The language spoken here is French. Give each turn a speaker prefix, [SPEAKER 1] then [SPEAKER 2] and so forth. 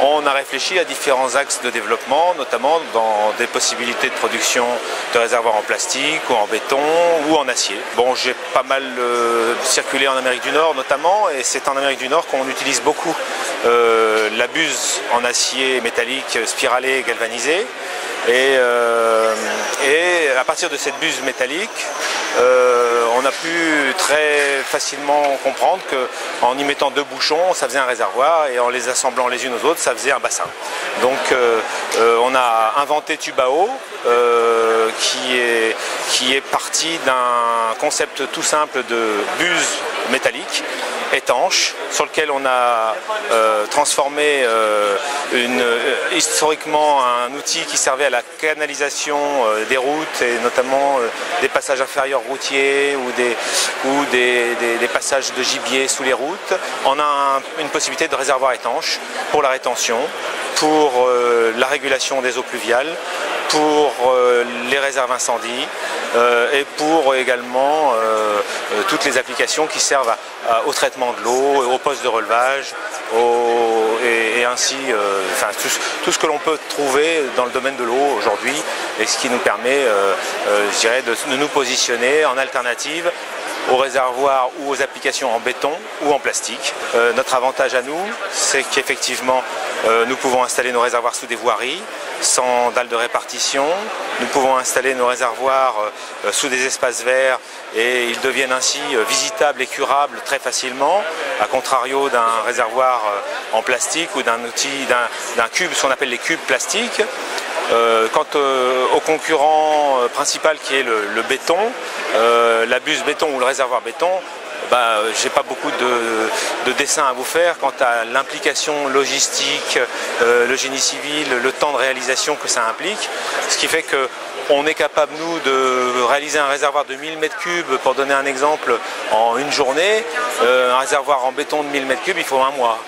[SPEAKER 1] On a réfléchi à différents axes de développement, notamment dans des possibilités de production de réservoirs en plastique ou en béton ou en acier. Bon, j'ai pas mal circulé en Amérique du Nord notamment, et c'est en Amérique du Nord qu'on utilise beaucoup la buse en acier métallique spiralée galvanisée. Et à partir de cette buse métallique, on a pu très facilement comprendre qu'en y mettant deux bouchons, ça faisait un réservoir, et en les assemblant les unes aux autres, ça faisait un bassin. Donc on a inventé Tubao, qui est parti d'un concept tout simple de buse métallique étanche, sur lequel on a transformé historiquement un outil qui servait à la canalisation des routes, et notamment des passages inférieurs routiers ou des passages de gibier sous les routes. On a une possibilité de réservoir étanche pour la rétention, pour la régulation des eaux pluviales, pour les réserves incendies et pour également toutes les applications qui servent au traitement de l'eau, au poste de relevage, et ainsi enfin, tout ce que l'on peut trouver dans le domaine de l'eau aujourd'hui, et ce qui nous permet je dirais, de nous positionner en alternative aux réservoirs ou aux applications en béton ou en plastique. Notre avantage à nous, c'est qu'effectivement nous pouvons installer nos réservoirs sous des voiries, sans dalles de répartition. Nous pouvons installer nos réservoirs sous des espaces verts, et ils deviennent ainsi visitables et curables très facilement, à contrario d'un réservoir en plastique ou d'un cube, ce qu'on appelle les cubes plastiques. Quant au concurrent principal qui est le béton, la buse béton ou le réservoir béton, j'ai pas beaucoup de dessins à vous faire quant à l'implication logistique, le génie civil, le temps de réalisation que ça implique, ce qui fait qu'on est capable, nous, de réaliser un réservoir de 1000 m3, pour donner un exemple, en une journée. Un réservoir en béton de 1000 m3, il faut un mois.